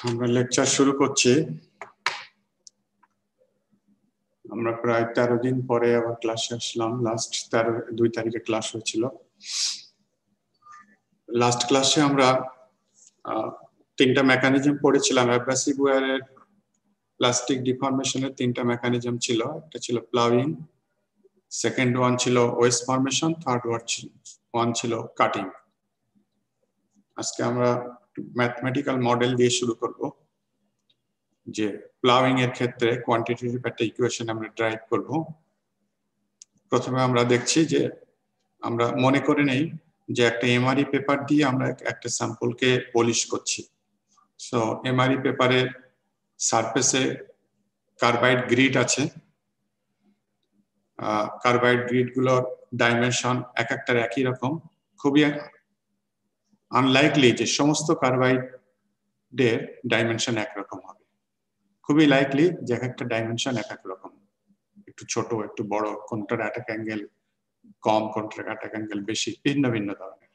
আমরা লেকচার শুরু করছি। আমরা প্রায় 13 দিন পরে আবার ক্লাসে আসলাম। লাস্ট 2 তারিখে ক্লাস হয়েছিল। লাস্ট ক্লাসে আমরা 3টা মেকানিজম পড়েছিলাম। অ্যাব্রাসিভ ওয়্যারের প্লাস্টিক ডিফর্মেশনের 3টা মেকানিজম ছিল। একটা ছিল প্লাউইং, সেকেন্ড ওয়ান ছিল ওয়েস্ট ফর্মেশন, থার্ড ওয়ান ছিল কাটিং। আজকে আমরা ম্যাথমেটিক্যাল মডেল দিয়ে শুরু করব। যে প্লাউইং এর ক্ষেত্রে কোয়ান্টিটেটিভ একটা ইকুয়েশন আমরা ড্রাইভ করব। প্রথমে আমরা দেখছি যে আমরা মনে করে নেই যে একটা এমআরই পেপার দিয়ে আমরা একটা স্যাম্পলকে পলিশ করছি। সো এমআরই পেপারের সারফেসে কার্বাইড গ্রিড আছে। কার্বাইড গ্রিড গুলোর ডাইমেনশন এক একটার একই রকম। খুবই আনলাইকলি যে সমস্ত কার্বাইডের ডাইমেনশন একরকম হবে। খুবই লাইকলি যে এক একটা ডাইমেনশন এক এক রকম, একটু ছোট একটু বড়, কোনটার অ্যাটাক অ্যাঙ্গেল কম, কোনটার অ্যাটাক অ্যাঙ্গেল বেশি, ভিন্ন ভিন্ন ধরনের।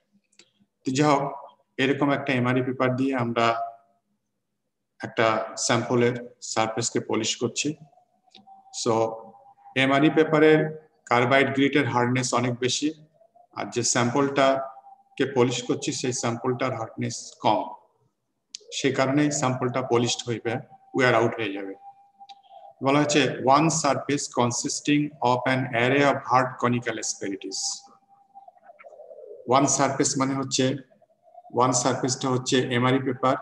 তো যাই হোক, এরকম একটা এমআরই পেপার দিয়ে আমরা একটা স্যাম্পলের সারফেসকে পলিশ করছি। সো এমআরই পেপারের কার্বাইড গ্রিডের হার্ডনেস অনেক বেশি, আর যে স্যাম্পলটাকে পলিশ করছি সেই স্যাম্পলটার হার্ডনেস কম। সেই কারণেই স্যাম্পলটা পলিশড হইবে, ওয়্যার আউট হয়ে যাবে। বলা হচ্ছে one surface consisting of an array of hard conical asperities. One surface মানে হচ্ছে, ওয়ান সারফেসটা হচ্ছে এমআরই পেপার,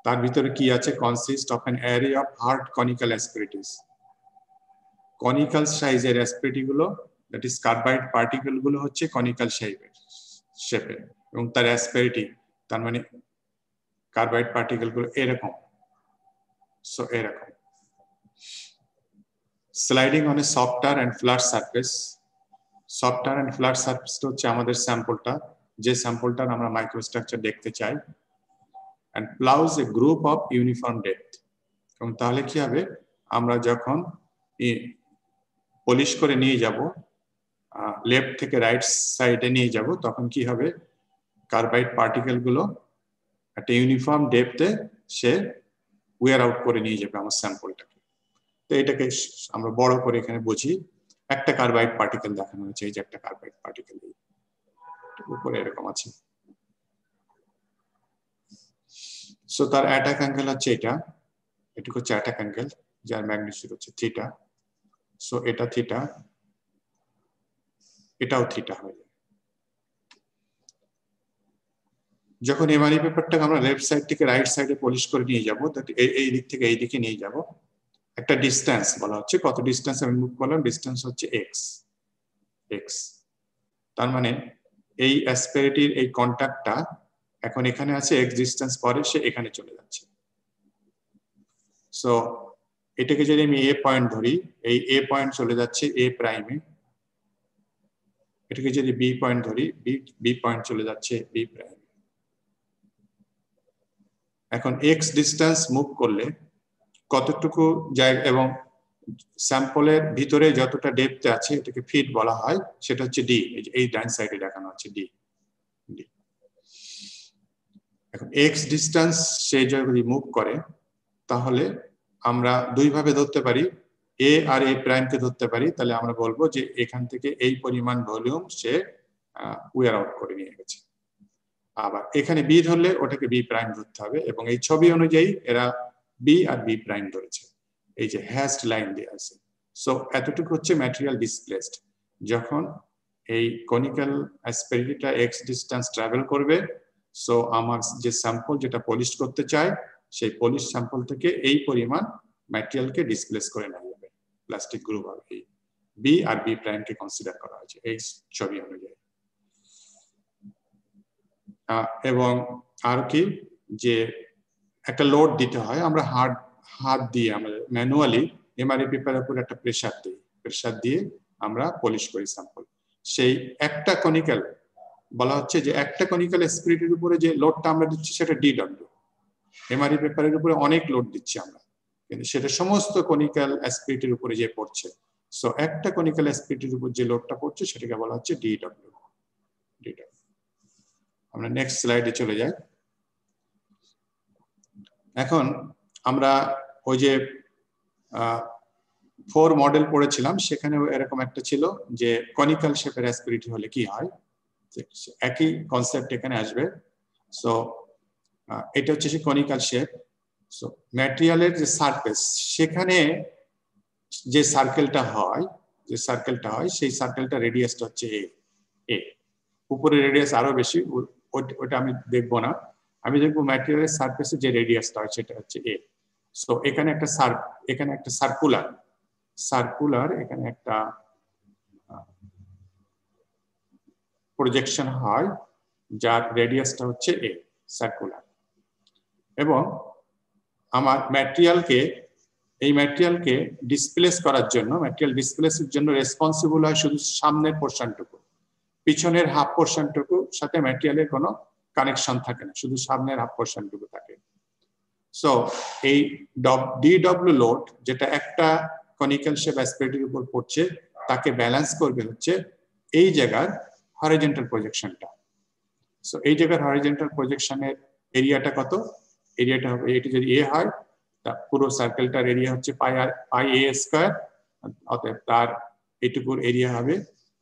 তার ভিতরে কি আছে, consist of an array of hard conical asperities. Conical সাইজের অ্যাসপেরিটি গুলো, দ্যাট ইজ কার্বাইড পার্টিকেল গুলো হচ্ছে কনিক্যাল শেপের, এবং তার অ্যাসপেরিটি তার মানে কার্বাইড পার্টিকেল গুলো এরকম। সো এরকম sliding on a softer and flat surface. Softer and flat সারফেসটা হচ্ছে আমাদের স্যাম্পলটা, যে স্যাম্পলটার আমরা মাইক্রোস্ট্রাকচার দেখতে চাই। And ploughs a groove of uniform depth. এবং তাহলে কি হবে, আমরা যখন পলিশ করে নিয়ে যাব, লেফট থেকে রাইট সাইডে নিয়ে যাব, তখন কি হবে, কার্বাইড পার্টিকেল গুলো একটা ইউনিফর্ম ডেপথে সে ওয়্যার আউট করে নিয়ে যাবে আমার স্যাম্পলটাকে। তো এটাকে আমরা বড় করে এখানে বুঝি, একটা কার্বাইড পার্টিকেল দেখানো হয়েছে। এই যে একটা কার্বাইড পার্টিকেল উপরে এরকম আছে। সো তার অ্যাটাক অ্যাঙ্গেল হচ্ছে এটা, এটুকু হচ্ছে অ্যাটাক অ্যাঙ্গেল, যার ম্যাগনিটিউড হচ্ছে থিটা। সো এটা থিটা, এটাও থিটা হয়ে যায়। যখন এমআরই পেপারটাকে আমরা লেফট সাইড থেকে রাইট সাইডে পলিশ করে নিয়ে যাব, এই দিক থেকে এই দিকে নিয়ে যাব, একটা ডিস্টেন্স বলা হচ্ছে, কত ডিস্টেন্স আমি মুভ করলাম, ডিস্টেন্স হচ্ছে এক্স। তার মানে এই অ্যাসপেরিটির এই কন্টাক্টটা এখন এখানে আছে, এক্স ডিস্টেন্স পরে সে এখানে চলে যাচ্ছে। সো এটাকে যদি আমি এ পয়েন্ট ধরি, এই এ পয়েন্ট চলে যাচ্ছে এ প্রাইমে। এটাকে যদি বি পয়েন্ট ধরি, বি পয়েন্ট চলে যাচ্ছে বি প্রাইমে। এখন এক্স ডিস্টেন্স মুভ করলে কতটুকু যায়, এবং স্যাম্পলের ভিতরে যতটা ডেপথে আছে এটাকে ফিট বলা হয়, সেটা হচ্ছে ডি। এই ডান সাইডে দেখানো আছে ডি। এখন এক্স ডিস্টেন্স সে যদি মুভ করে, তাহলে আমরা দুই ভাবে ধরতে পারি, এ আর এ প্রাইমকে ধরতে পারি। তাহলে আমরা বলবো যে এখান থেকে এই পরিমাণ ভলিউম সে ওয়্যার আউট করে নিয়ে গেছে। আবার এখানে বি ধরলে ওটাকে বি প্রাইম ধরতে হবে, এবং এই ছবি অনুযায়ী এরা বি আর বি প্রাইম ধরেছে, এই যে হ্যাশড লাইন দিয়ে আছে। সো এতটুকু হচ্ছে ম্যাটেরিয়াল ডিসপ্লেসড। যখন এই কনিক্যাল অ্যাসপেরিটিটা এক্স ডিস্টেন্স ট্রাভেল করবে, সো আমার যে স্যাম্পল যেটা পলিশ করতে চাই, সেই পলিশ স্যাম্পল থেকে এই পরিমাণ ম্যাটেরিয়ালকে ডিসপ্লেস করে নেওয়া যাবে প্লাস্টিক গ্রুপ। আর এই বি আর বি প্রাইমকে কনসিডার করা হয়েছে এই ছবি অনুযায়ী। এবং আর কি, যে একটা লোড দিতে হয়, আমরা হাত দিয়ে আমরা ম্যানুয়ালি এমআরই পেপারের উপর একটা প্রেসার দিয়ে আমরা পলিশ করি স্যাম্পল। সেই একটা কনিক্যাল বলা হচ্ছে যে একটা কনিক্যাল অ্যাসপেরিটির উপরে যে লোডটা আমরা দিচ্ছি সেটা ডিডব্লিউ। এমআরই পেপারের উপরে অনেক লোড দিচ্ছি আমরা, কিন্তু সেটা সমস্ত কনিক্যাল অ্যাসপেরিটির উপরে যে পড়ছে। সো একটা কনিক্যাল অ্যাসপেরিটির উপর যে লোডটা পড়ছে সেটাকে বলা হচ্ছে ডিডব্লিউ। আমরা নেক্সট স্লাইডে চলে যাই। এখন আমরা ওই যে 4 মডেল পড়েছিলাম, সেখানে এরকম একটা ছিল যে কনিক্যাল শেপের অ্যাসপিরিটি হলে কি হয়, একই কনসেপ্ট এখানে আসবে। সো এটা হচ্ছে সেই কনিক্যাল শেপ। সো ম্যাটেরিয়ালের যে সারফেস, সেখানে যে সার্কেলটা হয় সেই সার্কেলটা রেডিয়াসটা হচ্ছে এ। উপরে রেডিয়াস আরো বেশি, ওটা আমি দেখবো না, আমি দেখবো ম্যাটেরিয়ালের সারফেসে যে রেডিয়াসটা হয় সেটা হচ্ছে এ। সো এখানে একটা সার্কুলার এখানে একটা প্রজেকশন হয় যার রেডিয়াসটা হচ্ছে এ, সার্কুলার। এবং আমার ম্যাটেরিয়ালকে ডিসপ্লেস করার জন্য, ম্যাটেরিয়াল ডিসপ্লেসের জন্য রেসপন্সিবল হয় শুধু সামনের পোর্শনটুকু, পিছনের হাফ পোর্শনটুকু সাথে ম্যাটেরিয়ালের কোনো কানেকশন থাকে না, শুধু সামনের হাফ পোর্শনটুকু থাকে। সো এই ডিডব্লিউ লোড যেটা একটা কনিক্যাল শেপ অ্যাসপেক্টের উপর পড়ছে, তাকে ব্যালেন্স করবে হচ্ছে এই জায়গার হরিজন্টাল প্রজেকশনটা। সো এই জায়গার হরিজন্টাল প্রজেকশনের এরিয়াটা কত? এরিয়াটা হবে, এটি যদি এ হয়, তা পুরো সার্কেলটার এরিয়া হচ্ছে পাই এ স্কয়ার, অতএব তার এটুকুর এরিয়া হবে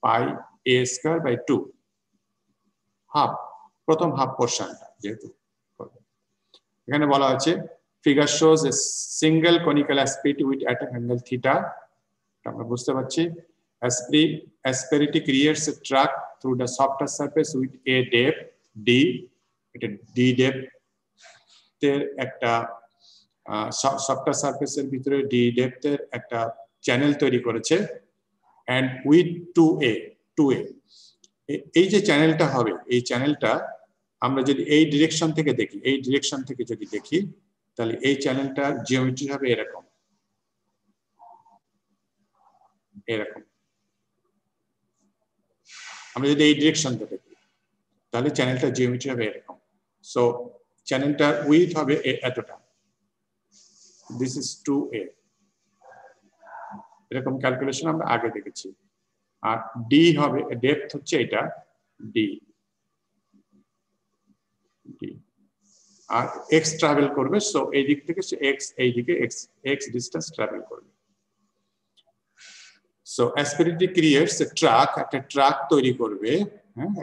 pi a square by 2, half, প্রথম হাফ পোর্শনটা যেহেতু। এখানে বলা আছে figure shows a single conical asperity with at angle theta. আমরা বুঝতে পারছি asperity creates a track through the softer surface with a depth D. এটা ডি ডেপথ এর একটা সফটার সারফেসের ভিতরে ডি ডেপথের একটা চ্যানেল তৈরি করেছে, এন্ড উইথ 2a। এই যে চ্যানেলটা হবে, এই চ্যানেলটা আমরা যদি এই ডিরেকশন থেকে দেখি, তাহলে এই চ্যানেলটার জিওমেট্রি হবে এরকম। আমরা যদি এই ডিরেকশন থেকে দেখি, তাহলে চ্যানেলটা জিওমেট্রি হবে এরকম। সো চ্যানেলটার উইথ হবে এতটা, দিস ইজ 2a। এরকম ক্যালকুলেশন আমরা আগে দেখেছি। আর ডি হবে, ডেপথ হচ্ছে এটা ডি, আর এক্স ট্রাভেল করবে। সো এই দিক থেকে সে এক্স, এই দিকে এক্স ডিস্টেন্স ট্রাভেল করবে। সো অ্যাসপেরিটি ক্রিয়েটস এ ট্র্যাক, একটা ট্র্যাক তৈরি করবে,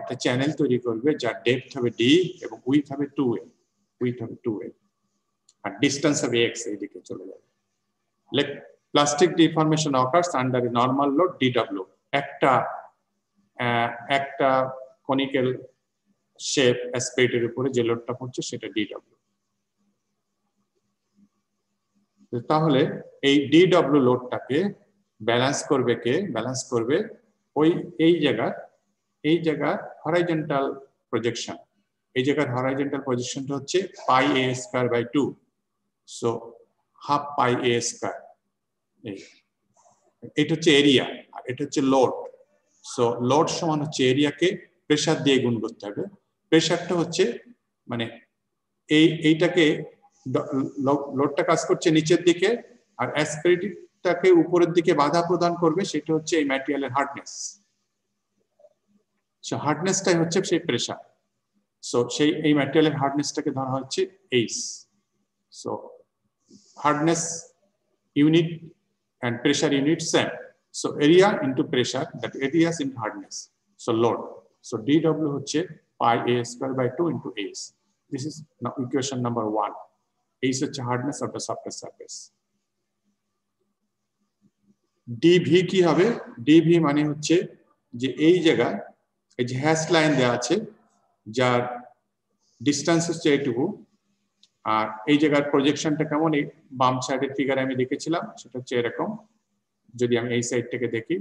একটা চ্যানেল তৈরি করবে যার ডেপথ হবে ডি এবং উইথ হবে 2a, আর ডিস্টেন্স হবে এক্স, এই দিকে চলে যাবে। প্লাস্টিক ডিফর্মেশন অকার্স আন্ডার এ নরমাল লোড ডিডব্লিউ। একটা কনিক্যাল শেপ অ্যাসপেরিটির উপরে যে লোডটা পড়ছে সেটা ডিডব্লিউ। তাহলে এই ডিডব্লিউ লোডটাকে ব্যালেন্স করবে ওই এই জায়গার হরাইজন্টাল প্রজেকশন। এই জায়গার হরাইজন্টাল প্রজেকশনটা হচ্ছে pi a square by 2, so half pi a square. এটা হচ্ছে এরিয়া, আর এটা হচ্ছে লোড। সো লোড সমান হচ্ছে এরিয়াকে প্রেসার দিয়ে গুণ করতে হবে। প্রেসারটা হচ্ছে মানে এইটাকে, লোডটা কাজ করছে নিচের দিকে, আর অ্যাসপেরিটিটাকে উপরের দিকে বাধা প্রদান করবে, সেটা হচ্ছে এই ম্যাটেরিয়ালের হার্ডনেস। সো হার্ডনেসটাই হচ্ছে সেই প্রেসার। সো এই ম্যাটেরিয়ালের হার্ডনেসটাকে ধরা হচ্ছে H. So hardness unit and pressure unit same. So area into pressure, that area into hardness. So load. So dW হচ্ছে pi a square by 2 into H. This is now equation number 1. H হচ্ছে hardness of the surface surface. dV কি হবে? dV মানে হচ্ছে যে এই জায়গা, এই যে হ্যাশ লাইন দেওয়া আছে যার ডিসটেন্স হচ্ছে এইটুকু, আর এই জায়গার প্রজেকশনটা কেমন, এই বাম সাইডের ফিগারে আমি দেখেছিলাম, সেটা হচ্ছে এরকম। যদি আমি এই সাইড থেকে দেখি,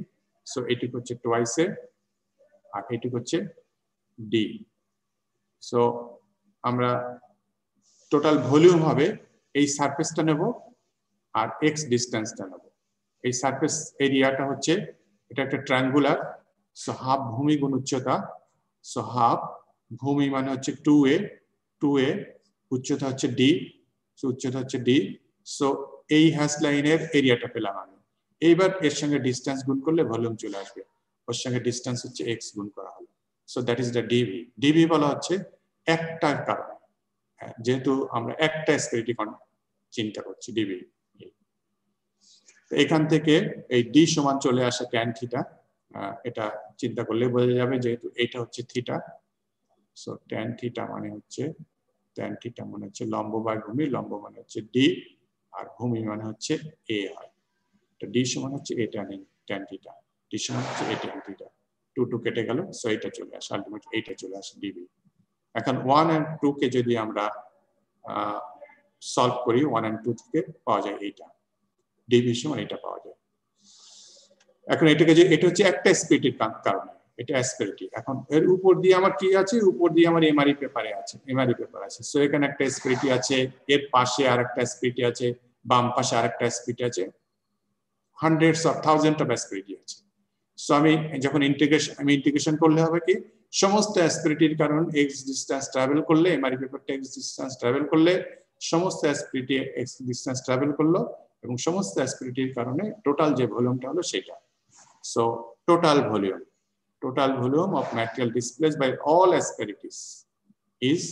সো এইটুকু হচ্ছে টোয়াইস এ, আর এইটুকু হচ্ছে ডি। সো আমরা টোটাল ভলিউম হবে এই সারফেসটা নেব আর এক্স ডিস্টেন্সটা নেব। এই সারফেস এরিয়াটা হচ্ছে, এটা একটা ট্রায়াঙ্গুলার, সো হাফ ভূমি গুণ উচ্চতা। সো হাফ ভূমি মানে হচ্ছে 2a, উচ্চতা হচ্ছে ডি, সো উচ্চতা হচ্ছে ডি। সো এই হ্যাশ লাইনের এরিয়াটা পেলাম আমি। এইবার এর সঙ্গে ডিস্টেন্স গুণ করলে ভলিউম চলে আসবে, ওর সঙ্গে ডিস্টেন্স হচ্ছে এক্স গুণ করা হলো। So that is the dv. Dv বলা হচ্ছে একটার কারণে, যেহেতু আমরা একটা অ্যাসপেরিটি চিন্তা করছি ডিবি, এখান থেকে এই ডি সমান চলে আসে ট্যান থিটা, এটা চিন্তা করলে বোঝা যাবে যেহেতু এটা হচ্ছে থিটা, সো ট্যান থিটা মানে হচ্ছে লম্ব বাই ভূমি, লম্ব মানে হচ্ছে ডি আর ভূমি মানে হচ্ছে এ হয়, তো ডি সমান হচ্ছে এ ট্যান থিটা, ডি সমান হচ্ছে এ ট্যান থিটা, 2 কেটে গেল, সো এটা চলে আসে, আলটিমেটলি এইটা চলে আসে ডিবি। এখন 1 and 2 কে যদি আমরা সলভ করি, 1 and 2 থেকে পাওয়া যায় এইটা, ডিবি সমান এটা পাওয়া যায়। এখন এটাকে যে এটা হচ্ছে একটা স্পিরিটের কারণে, এটা অ্যাসপেরিটি। এখন এর উপর দিয়ে আমার কি আছে, উপর দিয়ে আমার এমআরই পেপার আছে, সো এখানে একটা স্পিরিটি আছে, এর পাশে আরেকটা স্পিরিটি আছে, বাম পাশে আরেকটা স্পিরিটি আছে, হান্ড্রেডস অফ থাউজেন্ড অফ স্পিরিটি আছে। সো আমি যখন ইন্টিগ্রেশন করলে হবে কি, সমস্ত অ্যাসপিরিটির কারণ এক্স ডিসটেন্স ট্রাভেল করলে, এমআরই পেপারটা এক্স ডিসটেন্স ট্রাভেল করলে, সমস্ত অ্যাসপিরিটি এক্স ডিসটেন্স ট্রাভেল করলো, এবং সমস্ত অ্যাসপিরিটির কারণে টোটাল যে ভলিউমটা হলো সেটা। So total volume of material displaced by all asperities is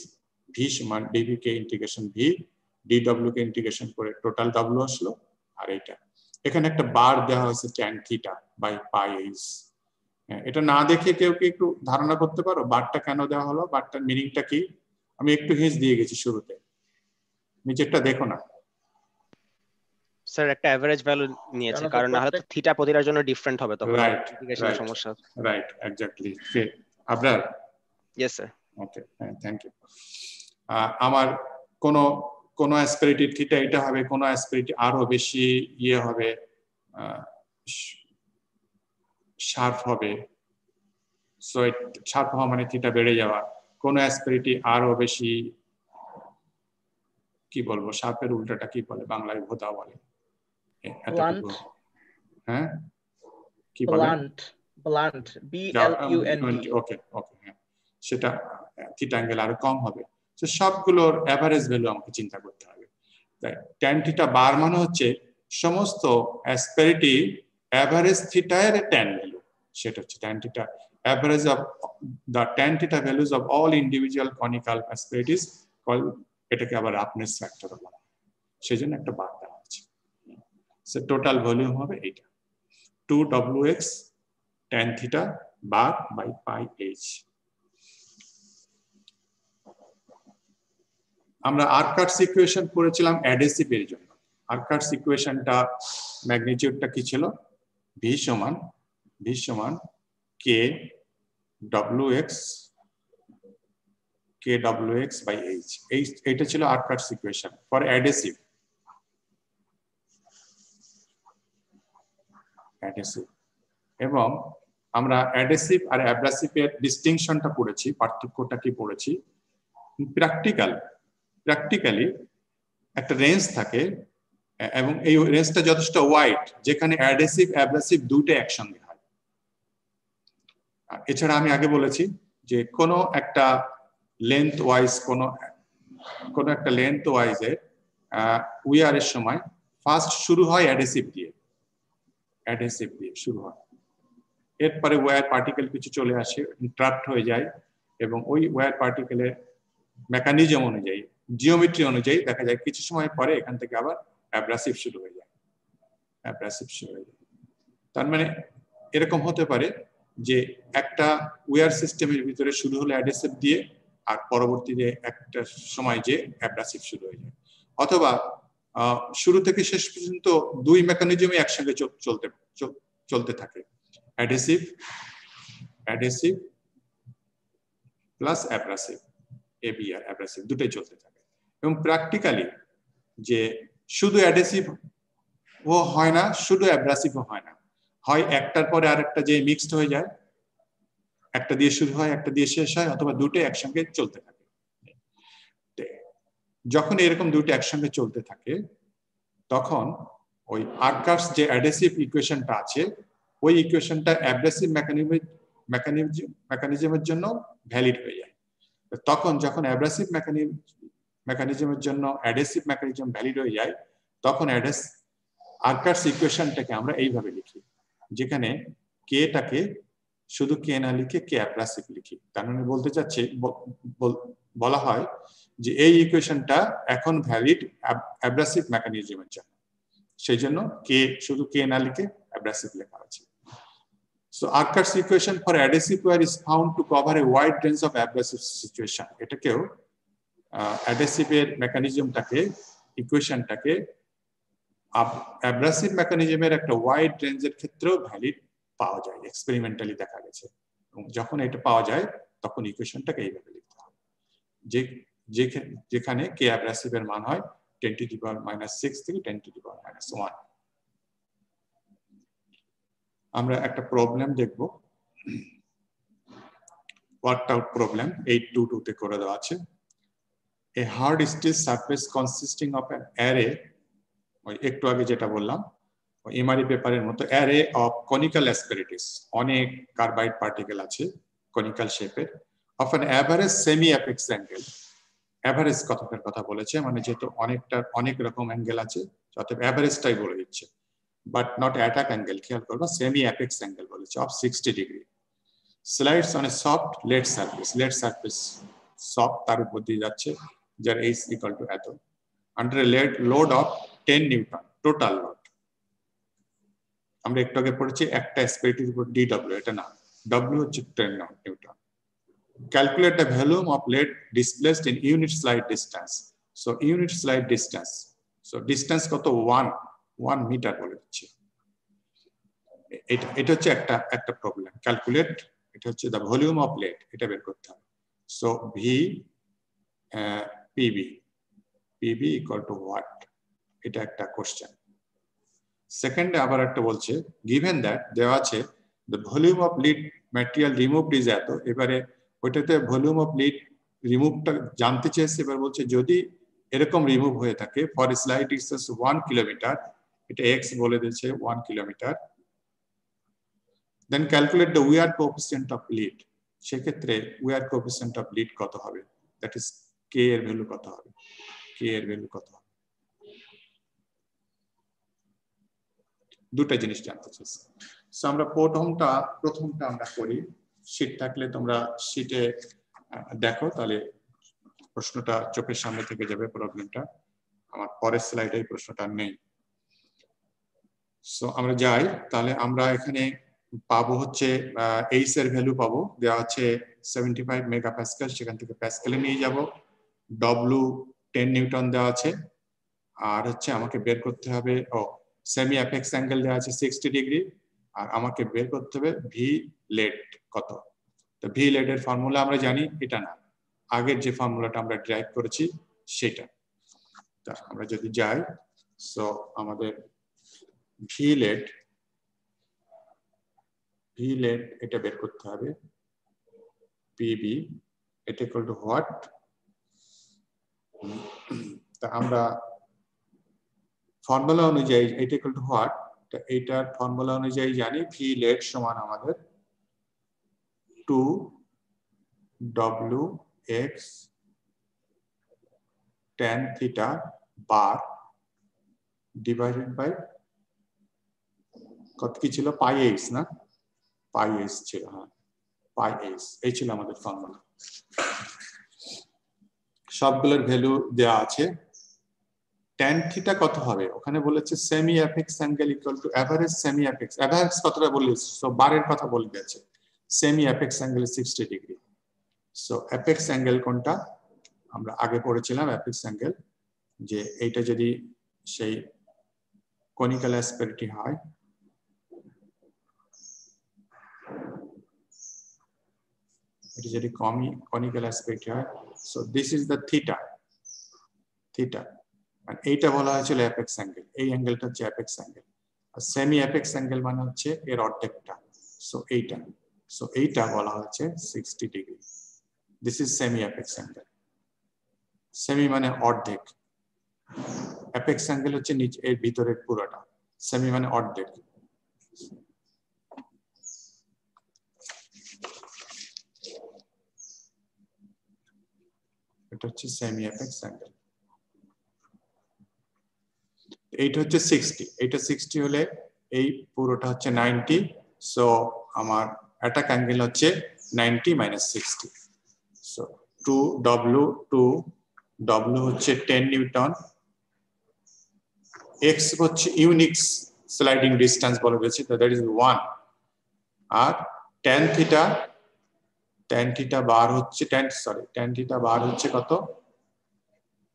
V সমান dv কে ইন্টিগ্রেশন v, dw কে ইন্টিগ্রেশন করে টোটাল w আসলো, আর এটা এখানে একটা বার দেওয়া হয়েছে tan theta by pi h। এটা না দেখে কেউ কি একটু ধারণা করতে পারো বারটা কেন দেওয়া হলো, বারটার মিনিংটা কি? আমি একটু হিন্ট দিয়ে গেছি শুরুতে, নিচেরটা দেখো না। স্যার একটা এভারেজ ভ্যালু নিয়েছে, কারণ না হলে তো থিটা প্রতিটার জন্য ডিফারেন্ট হবে, তখন ইন্টিগ্রেশনের সমস্যা। Right, exactly. Abrar? Yes sir. Okay, thank you. আমার কোন অ্যাসপেরিটি থিটা এটা হবে, কোন অ্যাসপেরিটি আরো বেশি ইয়ে হবে, শার্প হবে, সো শার্প হওয়া মানে থিটা বেড়ে যাওয়া, কোন অ্যাসপেরিটি আরো বেশি কি বলবো, শার্পের উল্টাটা কি বলে বাংলায়? ভোঁতা বলে। হ্যাঁ, কি বলে? Blunt, BLUNT। ওকে, হ্যাঁ, সেটা থিটা অ্যাঙ্গেল আরো কম হবে। তো সবগুলোর এভারেজ ভ্যালু আমাকে চিন্তা করতে হবে। তাই ট্যান থিটা বার মানে হচ্ছে সমস্ত অ্যাসপেরিটি এভারেজ থিটা এর ট্যান ভ্যালু, সেটা হচ্ছে tan theta average of the tan theta values of all individual conical asperities, এটাকে আবার রাফনেস ফ্যাক্টর বলা হয়, সেজন্য একটা বার দেওয়া আছে। সো টোটাল ভলিউম হবে এইটা 2wx tan theta bar by pi h। আমরা আর্কার্টস ইকুয়েশন পড়েছিলাম অ্যাডহেসিভের জন্য। আর্কার্টস ইকুয়েশনটা ম্যাগনিটিউডটা কি ছিল? v সমান k wx by h, এইটা ছিল আর্কার্টস ইকুয়েশন ফর অ্যাডহেসিভ। এবং আমরা অ্যাডহেসিভ আর অ্যাব্রাসিভের ডিস্টিংশনটা পড়েছি, পার্থক্যটা কি পড়েছি। প্র্যাকটিক্যালি একটা রেঞ্জ থাকে, এবং এই রেঞ্জটা যথেষ্ট ওয়াইড, যেখানে অ্যাডহেসিভ অ্যাব্রাসিভ দুটো একসঙ্গে হয়। এছাড়া আমি আগে বলেছি যে কোনো একটা লেন্থ ওয়াইজ কোনো একটা লেন্থ ওয়াইজে উইয়ারের সময় ফার্স্ট শুরু হয় অ্যাডহেসিভ দিয়ে শুরু হয়, এরপরে ওয়্যার পার্টিকেল কিছু চলে আসে, ইন্টারাপ্ট হয়ে যায়, এবং ওই ওয়্যার পার্টিকেলের মেকানিজম অনুযায়ী, জিওমেট্রি অনুযায়ী দেখা যায় কিছু সময় পরে এখান থেকে আবার অ্যাব্রাসিভ শুরু হয়ে যায়। তার মানে এরকম হতে পারে যে একটা ওয়্যার সিস্টেমের ভিতরে শুরু হলো অ্যাডহেসিভ দিয়ে, আর পরবর্তীতে একটা সময় যে অ্যাব্রাসিভ শুরু হয়ে যায়, অথবা শুরু থেকে শেষ পর্যন্ত দুই মেকানিজমই একসঙ্গে চলতে থাকে, adhesive plus abrasive, ABR abrasive দুটোই চলতে থাকে। এবং প্র্যাকটিক্যালি যে শুধু অ্যাডহেসিভ ও হয় না, শুধু অ্যাব্রাসিভও হয় না, হয় একটার পরে আরেকটা যে মিক্সড হয়ে যায়, একটা দিয়ে শুরু হয় একটা দিয়ে শেষ হয়, অথবা দুটো একসঙ্গে চলতে থাকে। যখন এরকম দুটো একসঙ্গে চলতে থাকে তখন ওই আর্কার্টস যে অ্যাডহেসিভ ইকুয়েশনটা আছে, ওই ইকুয়েশনটা অ্যাব্রাসিভ মেকানিজমের জন্য ভ্যালিড হয়ে যায়। তখন যখন অ্যাব্রাসিভ মেকানিজমের জন্য অ্যাডহেসিভ মেকানিজম ভ্যালিড হয়ে যায়, তখন আর্কার্টস ইকুয়েশনটাকে আমরা এইভাবে লিখি, যেখানে কে টাকে শুধু কে না লিখে কে অ্যাব্রাসিভ লিখি। তার মানে বলতে চাচ্ছি, বলা হয় যে এই ইকুয়েশনটা এখন ভ্যালিড অ্যাব্রাসিভ মেকানিজমের জন্য, সেই জন্য কে শুধু কে না লিখে অ্যাব্রাসিভ লেখা আছে। So Archer's equation for adhesive wire is found to cover a wide range of abrasive situation. এটাকেও adhesive এর মেকানিজমটাকে, ইকুয়েশনটাকে অ্যাব্রাসিভ মেকানিজমের একটা ওয়াইড রেঞ্জের ক্ষেত্রেও ভ্যালিড পাওয়া যায়, এক্সপেরিমেন্টালি দেখা গেছে। এবং যখন এটা পাওয়া যায় তখন ইকুয়েশনটাকে এইভাবে লিখতে হবে, যেখানে কে অ্যাব্রাসিভ এর মান হয় 10⁻⁻6 থেকে 10⁻⁻1। আমরা একটা প্রবলেম দেখব, ওয়ার্কড আউট প্রবলেম 8.2.2 তে করে দেওয়া আছে। A hard steel surface consisting of an array, ওই একটু আগে যেটা বললাম এমআরই পেপারের মতো, অ্যারে অফ কনিক্যাল অ্যাসপারেটিস, অনেক কার্বাইড পার্টিকেল আছে কনিক্যাল শেপের, of an average semi apex angle. Average কথাটার কথা বলেছে, মানে যেহেতু অনেক রকম অ্যাঙ্গেল আছে, অতএব অ্যাভারেজটাই বলে দিচ্ছে, বাট নট অ্যাটাক অ্যাঙ্গেল। খেয়াল করবা সেমি অ্যাপেক্স অ্যাঙ্গেল বলেছে, of 60 degree. Slides on a soft lead surface, lead surface soft, তার উপর দিয়ে যাচ্ছে, যার এইচ ইকুয়াল টু এত, under a load of 10 newton, total load. আমরা একটু আগে পড়েছি একটা স্পেরিটির উপর ডিডব্লিউ, এটা না, ডব্লিউ হচ্ছে 10 newton. Calculate the volume of lead displaced in unit slide distance. So unit slide distance, so distance কত, 1 মিটার বলে দিচ্ছে। এটা হচ্ছে একটা প্রবলেম। ক্যালকুলেট, এটা হচ্ছে দ্য ভলিউম অফ লেড, এটা বের করতে হবে। So V PB equal to what, এটা একটা কোশ্চেন। সেকেন্ডে আবার একটা বলছে, গিভেন দ্যাট দেওয়া আছে the volume of lead material removed is এত। এবারে ওইটাতে ভলিউম অফ লিড রিমুভটা জানতে চেয়েছে। এবার বলছে যদি এরকম রিমুভ হয়ে থাকে ফর স্লাইড ডিস্টেন্স 1 কিলোমিটার, এটা এক্স বলে দিয়েছে 1 kilometre, then calculate the wear coefficient of lead. সেক্ষেত্রে উইয়ার কোএফিসিয়েন্ট অফ লিড কত হবে, দ্যাট ইজ কে এর ভ্যালু কত হবে, কে এর ভ্যালু কত হবে। দুটা জিনিস জানতে চাইছি। সো আমরা প্রথমটা আমরা করি। শীট থাকলে তোমরা শীটে দেখো, তাহলে প্রশ্নটা চোখের সামনে থেকে যাবে। প্রবলেমটা আমার পরের স্লাইডে এই প্রশ্নটা নেই। সো আমরা যাই, তাহলে আমরা এখানে পাবো হচ্ছে এইচ এর ভ্যালু পাবো, দেওয়া আছে 75 মেগাপ্যাসকেল, সেখান থেকে প্যাসকেলে নিয়ে যাব। ডব্লিউ 10 নিউটন দেওয়া আছে, আর হচ্ছে আমাকে বের করতে হবে সেমি অ্যাপেক্স অ্যাঙ্গেল দেওয়া আছে 60 ডিগ্রি, আর আমাকে বের করতে হবে ভি লেড কত। তো ভি লেড এর ফর্মুলা আমরা জানি, এটা না, আগের যে ফর্মুলাটা আমরা ড্রাইভ করেছি সেটা। তা আমরা যদি যাই, সো আমাদের ভি লেড এটা বের করতে হবে, পিবি এটা ইকুয়াল টু হোয়াট। তা আমরা ফর্মুলা অনুযায়ী এটা ইকুয়াল টু হোয়াট, এইটার ফর্মুলা অনুযায়ী জানি ভি লেড সমান আমাদের 2W(x tan theta bar) ডিভাইডেড বাই কত কি ছিল, পাই এইচ না, পাই এইচ ছিল, হ্যাঁ পাই এইচ, এই ছিল আমাদের ফর্মুলা। সবগুলোর ভ্যালু দেওয়া আছে। tan থিটা কত হবে, ওখানে বলেছে semi apex angle equal to average semi apex, average কতটা বলেছে, সো বারের কথা বলে দিয়েছে। Semi apex angle 60 degree. So apex angle কোনটা, আমরা আগে পড়েছিলাম অ্যাপেক্স অ্যাঙ্গেল, যে এইটা যদি সেই কনিক্যাল অ্যাসপেরিটি হয়, এটা যদি কনিক্যাল অ্যাসপেরিটি হয়, so this is the theta, আর এইটা বলা হয়েছিল অ্যাপেক্স অ্যাঙ্গেল, এই অ্যাঙ্গেলটা হচ্ছে অ্যাপেক্স অ্যাঙ্গেল। আর সেমি অ্যাপেক্স অ্যাঙ্গেল মানে হচ্ছে এর অর্ধেকটা, সো এইটা বলা হচ্ছে 60 degree. This is semi apex angle. Semi মানে অর্ধেক, অ্যাপেক্স অ্যাঙ্গেল হচ্ছে নিচে এর ভিতরের পুরোটা, সেমি মানে অর্ধেক। এটা হচ্ছে সেমি অ্যাপেক্স অ্যাঙ্গেল। এইটা হচ্ছে 60, এইটা 60 হলে এই পুরোটা হচ্ছে 90, সো আমার অ্যাটাক অ্যাঙ্গেল হচ্ছে 90 মাইনাস 60 সো 2W হচ্ছে 10 নিউটন x হচ্ছে ইউনিক স্লাইডিং ডিসটেন্স বলা হয়েছে দ্যাট ইজ 1 আর tan থিটা বার হচ্ছে tan থিটা বার হচ্ছে কত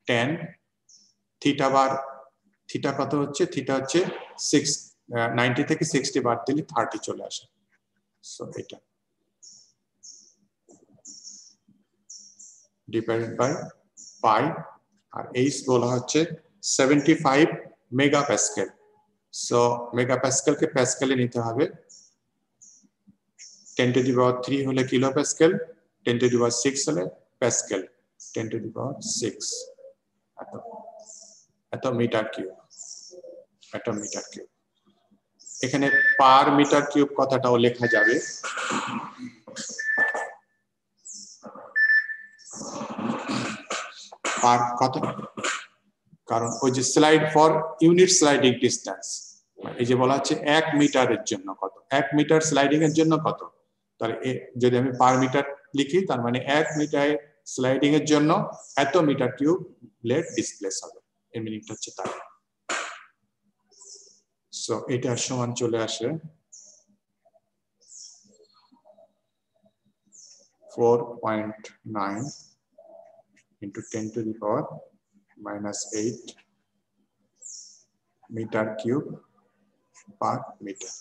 tan থিটা বার থিটা কত হচ্ছে থিটা হচ্ছে 90 থেকে 60 বাদ দিলে 30 চলে আসে সো এটা ডিভাইডেড বাই পাই আর এইচ বলা হচ্ছে 75 মেগাপ্যাসকেল সো মেগাপ্যাসকেলকে প্যাসকেলে নিতে হবে 10 to the power 3 হলে kilo Pascal 10 to the power 6 হলে প্যাসকেল 10 to the power 6 এত মিটার কিউব এখানে পার মিটার কিউব কথাটাও লেখা যাবে পার কত কারণ ওই যে slide for unit sliding distance এই যে বলা হচ্ছে 1 মিটারের জন্য কত 1 মিটার স্লাইডিং এর জন্য কত তাহলে যদি আমি পার মিটার লিখি তার মানে 1 মিটার স্লাইডিং এর জন্য এত মিটার কিউব ব্লেড ডিসপ্লেস হবে এর মিনিংটা হচ্ছে তাই সো এটা সমান চলে আসে 4.9 into 10 to the power minus 8 meter cube per meter.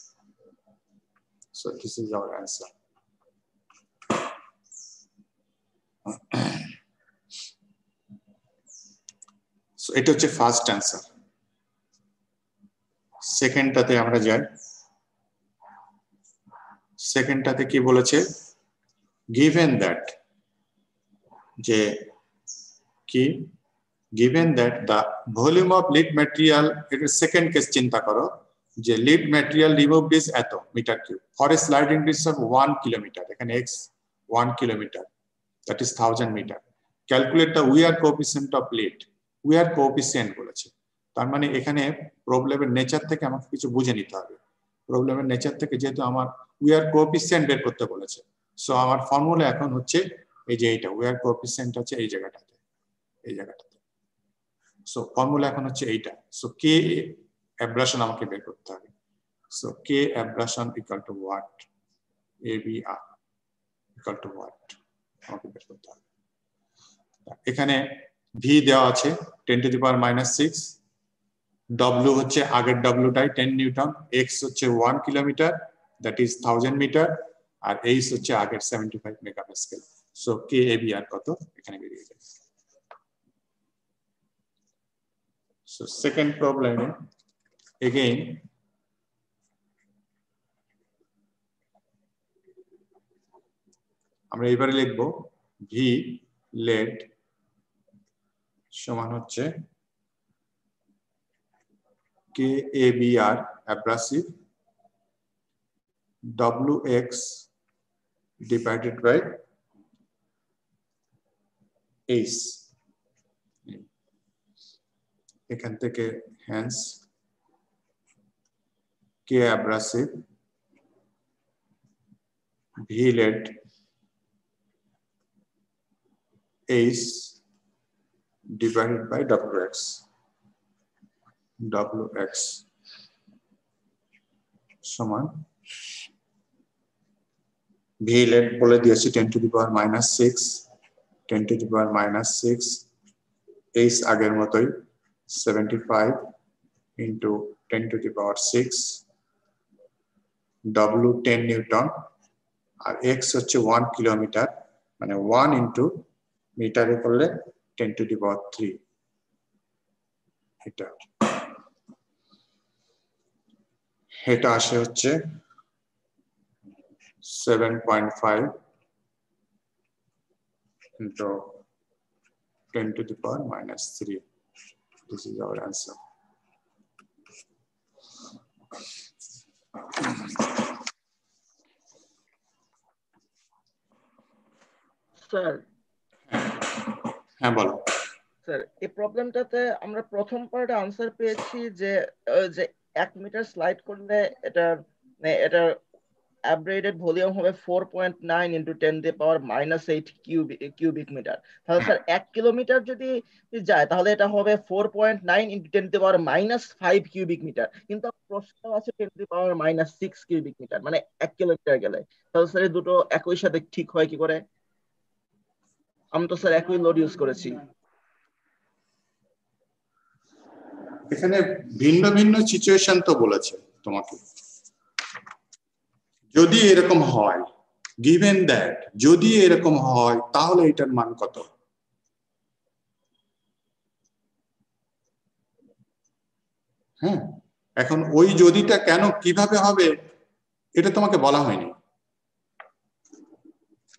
So this is our answer. So এটা হচ্ছে ফার্স্ট অ্যান্সার সেকেন্ডটাতে আমরা যাই সেকেন্ডটাতে কি বলেছে given that যে কি given that the volume of lead material এটা সেকেন্ড কেস চিন্তা করো যে lead material removed is এত metre cube for a sliding distance of 1 kilometer এখানে x 1 kilometer that is 1000 meter calculate the wear coefficient of lead wear coefficient বলেছে তার মানে এখানে প্রবলেমের নেচার থেকে আমাকে কিছু বুঝে নিতে হবে প্রবলেমের নেচার থেকে যেহেতু আমার wear coefficient বের করতে বলেছে সো আমার ফর্মুলা এখন হচ্ছে এই যে এইটা wear coefficient আছে এই জায়গাটাতে সো ফর্মুলা এখন হচ্ছে এইটা সো কে অ্যাব্রাশন আমাকে বের করতে হবে so K abrasion equal to what ABR equal to what আমাকে বের করতে হবে এখানে ভি দেওয়া আছে 10 to the power minus 6 W হচ্ছে আগের Wটাই 10 নিউটন x হচ্ছে 1 কিলোমিটার দ্যাট ইজ 1000 মিটার আর h হচ্ছে আগের 75 মেগাপ্যাসকেল সো KABR কত এখানে বেরিয়ে যায় so second problem again আমরা এবারে লিখব V lead সমান হচ্ছে KABR abrasive WX divided by H এখান থেকে hence K abrasive V lead H divided by WX সমান V lead বলে দিয়েছি 10 to the power minus 6 10 to the power minus 6 H আগের মতোই 75 into 10 to the power 6 W 10 Newton R X হচ্ছে 1 kilometre মানে 1 into মিটারে করলে 10 to the power 3 এটা আসে হচ্ছে 7.5 into 10 to the power minus 3 this is our answer sir হ্যাঁ বলো স্যার এই প্রবলেমটাতে আমরা প্রথম পার্টে আনসার পেয়েছি যে যে 1 মিটার স্লাইড করলে এটা অ্যাব্রেডেড ভলিউম হবে 4.9 ইন্টু 10⁻⁻8 কিউবিক মিটার। তাহলে স্যার 1 কিলোমিটার যদি যায় তাহলে এটা হবে 4.9 ইন্টু 10⁻⁻5 কিউবিক মিটার, কিন্তু প্রশ্ন আছে 10⁻⁻6 কিউবিক মিটার, মানে 1 কিলোমিটার গেলে। তাহলে স্যার এই দুটো একই সাথে ঠিক হয় কি করে? আমি তো স্যার একই লোড ইউজ করেছি। এখানে ভিন্ন ভিন্ন সিচুয়েশন তো বলেছে তোমাকে। যদি এরকম হয়, গিভেন দ্যাট যদি এরকম হয় তাহলে এটার মান কত? হ্যাঁ, এখন ওই যদিটা কেন কিভাবে হবে এটা তোমাকে বলা হয়নি।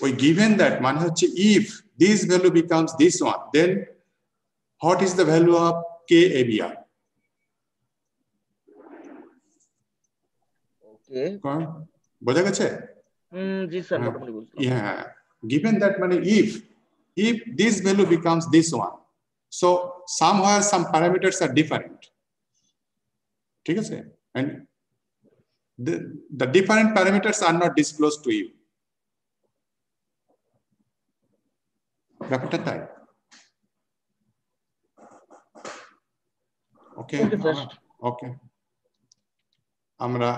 ওই গিভেন দ্যাট মানে হচ্ছে if this value becomes this one, then what is the value of K ABR? Okay, বোঝা গেছে? জি স্যার, মোটামুটি বুঝলাম। Yeah, given that মানে if this value becomes this one, so somewhere some parameters are different, ঠিক আছে, and the different parameters are not disclosed to you. ব্যাপারটা তাই। ওকে ওকে, আমরা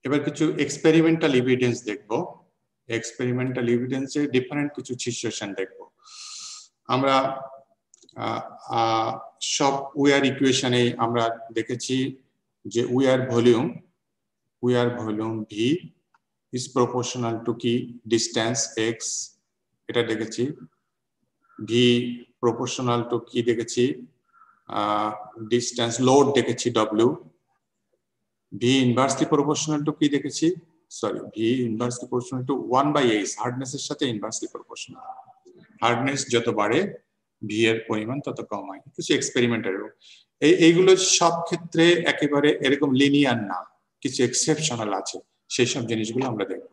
এবার কিছু এক্সপেরিমেন্টাল এভিডেন্স দেখব। এক্সপেরিমেন্টাল এভিডেন্সে ডিফারেন্ট কিছু সিচুয়েশন দেখব। আমরা সব উইয়ার ইকুয়েশনে আমরা দেখেছি যে wear volume V is proportional to কি ডিস্টেন্স এক্স, এটা দেখেছি। ভি প্রপোর্শনাল টু কি দেখেছি, ডিস্টেন্স লোড দেখেছি W. V inversely proportional to কি দেখেছি, sorry V inversely proportional to 1/h, হার্ডনেসের সাথে ইনভার্সলি প্রপোর্শনাল। হার্ডনেস যত বাড়ে ভি এর পরিমাণ তত কম হয়। কিছু এক্সপেরিমেন্টের এইগুলো সব ক্ষেত্রে একেবারে এরকম লিনিয়ার না, কিছু এক্সেপশনাল আছে, সেই সব জিনিসগুলো আমরা দেখব।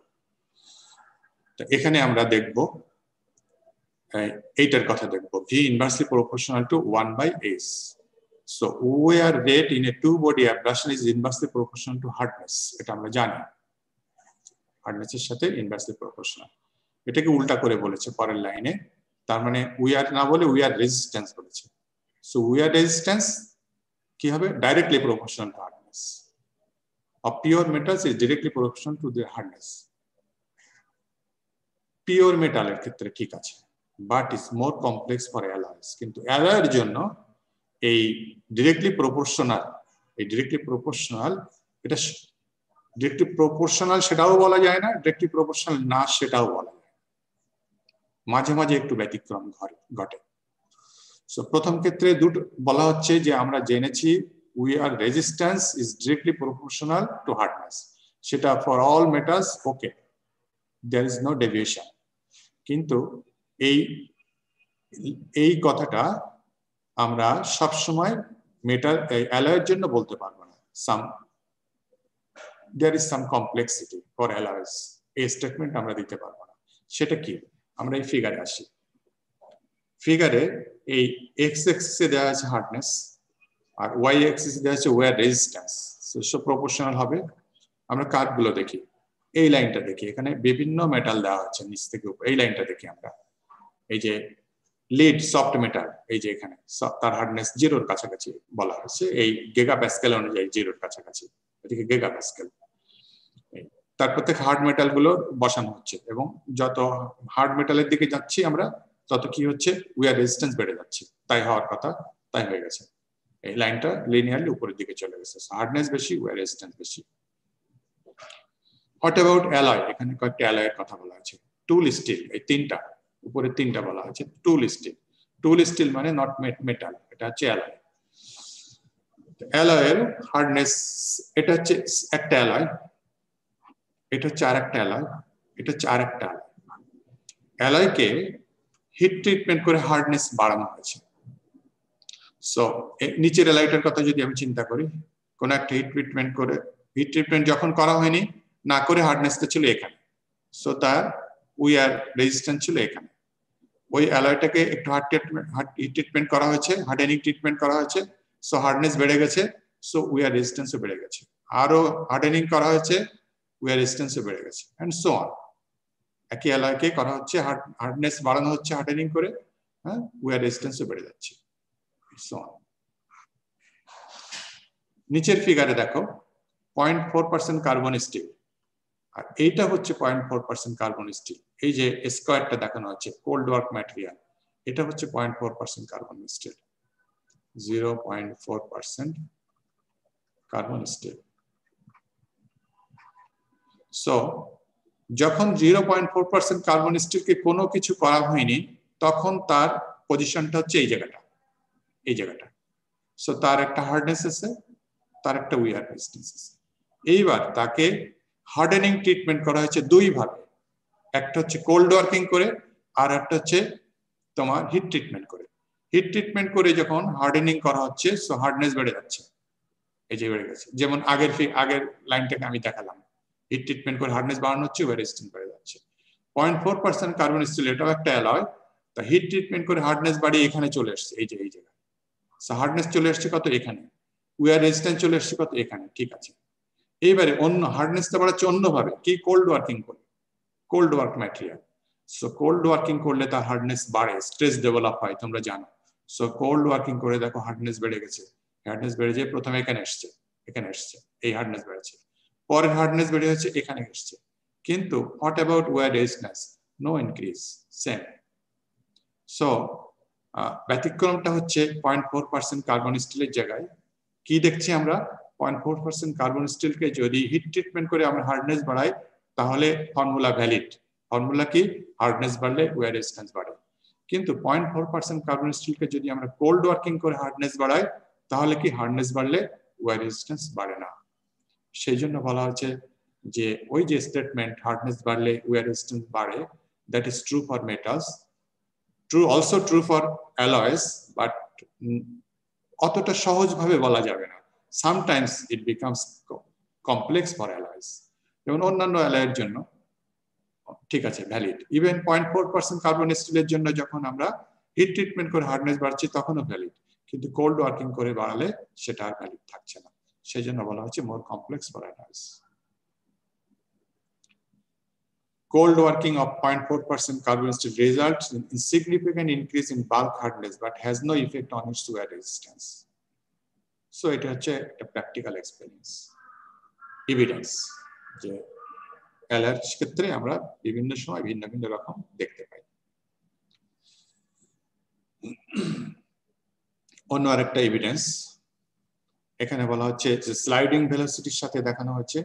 তো এখানে আমরা দেখব এইটার কথা দেখব, V inversely proportional to 1/h. So wear rate in a two body abrasion is inversely proportional to hardness, এটা আমরা জানি, হার্ডনেস এর সাথে ইনভার্সলি প্রপোর্শনাল। এটাকে উল্টা করে বলেছে পরের লাইনে, তার মানে উইয়ার না বলে উইয়ার রেজিস্ট্যান্স বলেছে। সো উইয়ার রেজিস্ট্যান্স কি হবে, directly proportional to hardness of pure metals is directly proportional to their hardness. Pure মেটালের ক্ষেত্রে ঠিক আছে, but is more complex for alloys. কিন্তু অ্যালয়ের জন্য এই ডিরেক্টলি প্রপোর্শনাল, এটা ডিরেক্টলি প্রপোর্শনাল সেটাও বলা যায় না, ডিরেক্টলি প্রপোর্শনাল না সেটাও বলা যায়, মাঝে মাঝে একটু ব্যতিক্রম ঘটে। সো প্রথম ক্ষেত্রে দুটো বলা হচ্ছে যে আমরা জেনেছি wear resistance is directly proportional to hardness, সেটা for all metals okay, there is no deviation. কিন্তু এই কথাটা আমরা সব সময় মেটাল অ্যালয়ের জন্য বলতে পারবো না। there is some complexity for alloys, এই স্টেটমেন্ট আমরা দিতে পারবো না। সেটা কি, আমরা এই ফিগারে আসি। ফিগারে এই এক্স অ্যাক্সিসে দেওয়া আছে হার্ডনেস আর ওয়াই অ্যাক্সিসে দেওয়া আছে ওয়্যার রেজিস্ট্যান্স, সব প্রপোর্শনাল হবে। আমরা কার্ভগুলো দেখি, এই লাইনটা দেখি, এখানে বিভিন্ন মেটাল দেওয়া আছে নিচ থেকে উপর। এই লাইনটা দেখি আমরা, এই যে লিড সফট মেটাল, এই যে এখানে তার হার্ডনেস 0-র কাছাকাছি বলা হয়েছে, এই গিগা প্যাসকেল অনুযায়ী 0-র কাছাকাছি, এদিকে গিগা প্যাসকেল। তারপর থেকে হার্ড মেটাল গুলো বসানো হচ্ছে, এবং যত হার্ড মেটালের দিকে যাচ্ছি আমরা তত কি হচ্ছে, উইয়ার রেজিস্ট্যান্স বেড়ে যাচ্ছে। তাই হওয়ার কথা তাই হয়ে গেছে, এই লাইনটা লিনিয়ারলি উপরের দিকে চলে গেছে, হার্ডনেস বেশি উইয়ার রেজিস্ট্যান্স বেশি। হোয়াট অ্যাবাউট অ্যালয়, এখানে কয়েকটা অ্যালয়ের কথা বলা আছে। টুল স্টিল, এই তিনটা উপরে তিনটা বলা আছে টুল স্টিল। টুল স্টিল মানে নট মেটাল, এটা হচ্ছে অ্যালয়। অ্যালয়ের হার্ডনেস, এটা হচ্ছে একটা অ্যালয়, এটা হচ্ছে আরেকটা অ্যালয়, এটা হচ্ছে আরেকটা অ্যালয়। অ্যালয়কে হিট ট্রিটমেন্ট করে হার্ডনেস বাড়ানো হয়েছে। সো নিচের অ্যালয়টার কথা যদি আমি চিন্তা করি, কোন একটা হিট ট্রিটমেন্ট যখন করা হয়নি, না করে হার্ডনেসটা ছিল এখানে, সো তার উইয়ার রেজিস্ট্যান্স ছিল এখানে। ওই অ্যালয়টাকে একটু হিট ট্রিটমেন্ট করা হয়েছে, হার্ডেনিং ট্রিটমেন্ট করা হয়েছে, সো হার্ডনেস বেড়ে গেছে, সো উইয়ার রেজিস্ট্যান্সও বেড়ে গেছে। আরো হার্ডেনিং করা হয়েছে, উইয়ার রেজিস্ট্যান্সও বেড়ে গেছে, এন্ড সো অন। একই অ্যালয়কে করা হচ্ছে, হার্ডনেস বাড়ানো হচ্ছে হার্ডেনিং করে, হ্যাঁ, উইয়ার রেজিস্ট্যান্সও বেড়ে যাচ্ছে, সো অন। নিচের ফিগারে দেখো 0.4% কার্বন স্টিল, আর এইটা হচ্ছে 0.4% কার্বন স্টিল। এই যে স্কোয়ারটা দেখানো হচ্ছে কোল্ড ওয়ার্ক ম্যাটেরিয়াল, এটা হচ্ছে 0.4% carbon still, 0.4% carbon still. So যখন 0.4% কার্বন স্টিলকে কোনো কিছু করা হয়নি, তখন তার পজিশনটা হচ্ছে এই জায়গাটা, এই জায়গাটা। সো তার একটা হার্ডনেস আছে, তার একটা উইয়ার রেজিস্ট্যান্স আছে। এইবার তাকে হার্ডেনিং ট্রিটমেন্ট করা হয়েছে দুই ভাবে, একটা হচ্ছে কোল্ড ওয়ার্কিং করে, আর একটা হচ্ছে তোমার হিট ট্রিটমেন্ট করে। হিট ট্রিটমেন্ট করে যখন হার্ডেনিং করা হচ্ছে, সো হার্ডনেস বেড়ে যাচ্ছে, এই যে বেড়ে গেছে। যেমন আগের লাইনটাকে আমি দেখালাম, হিট ট্রিটমেন্ট করে হার্ডনেস বাড়ানো হচ্ছে, উইয়ার রেজিস্ট্যান্স বেড়ে যাচ্ছে। 0.4% কার্বন স্টিল, এটাও একটা অ্যালয়, তা হিট ট্রিটমেন্ট করে হার্ডনেস বাড়িয়ে এখানে চলে আসছে, এই যে এই জায়গায়। সো হার্ডনেস চলে আসছে কত, এখানে। উইয়ার রেজিস্ট্যান্স চলে আসছে কত, এখানে। ঠিক আছে, এইবারে অন্য হার্ডনেসটা বাড়াচ্ছে অন্যভাবে, কি, কোল্ড ওয়ার্কিং করে, cold work material. So cold working করলে তার হার্ডনেস বাড়ে, স্ট্রেস ডেভেলপ হয়, তোমরা জানো। সো কোল্ড ওয়ার্কিং করে দেখো হার্ডনেস বেড়ে গেছে, হার্ডনেস বেড়ে যায়, প্রথমে এখানে এসছে, এখানে এসছে, এই হার্ডনেস বেড়েছে, পরে হার্ডনেস বেড়ে হচ্ছে এখানে এসছে। কিন্তু what about wear resistance? No increase, same. So ব্যতিক্রমটা হচ্ছে 0.4% কার্বন স্টিলের জায়গায় কি দেখছি আমরা, 0.4% কার্বন স্টিলকে যদি হিট ট্রিটমেন্ট করে আমরা হার্ডনেস বাড়াই, তাহলে ফর্মুলা ভ্যালিড। ফর্মুলা কি, হার্ডনেস বাড়লে উইয়ার রেজিস্ট্যান্স বাড়ে। কিন্তু 0.4% কার্বন স্টিলকে যদি আমরা কোল্ড ওয়ার্কিং করে হার্ডনেস বাড়াই, তাহলে কি হার্ডনেস বাড়লে উইয়ার রেজিস্ট্যান্স বাড়ে না। সেই জন্য বলা হচ্ছে যে ওই যে স্টেটমেন্ট, হার্ডনেস বাড়লে উইয়ার রেজিস্ট্যান্স বাড়ে, that is true for metals, also true for alloys, but অতটা সহজভাবে বলা যাবে না। Sometimes it becomes complex for alloys. যেমন অন্যান্য অ্যালয়ের জন্য ঠিক আছে, ভ্যালিড। ইভেন 0.4% কার্বন স্টিলের জন্য যখন আমরা হিট ট্রিটমেন্ট করে হার্ডনেস বাড়ছি, তখনও ভ্যালিড। কিন্তু কোল্ড ওয়ার্কিং করে বাড়ালে সেটা আর ভ্যালিড থাকছে না। সেই জন্য বলা হচ্ছে মোর complex for alloys. Cold working of 0.4% carbon steel results in significant increase in bulk hardness, but has no effect on its wear resistance. So it is a practical experience, evidence. যে অ্যালয়ের ক্ষেত্রে আমরা বিভিন্ন সময় ভিন্ন ভিন্ন রকম দেখতে পাই। অন্য আরেকটা এভিডেন্স এখানে বলা হচ্ছে যে স্লাইডিং ভেলোসিটির সাথে দেখানো হচ্ছে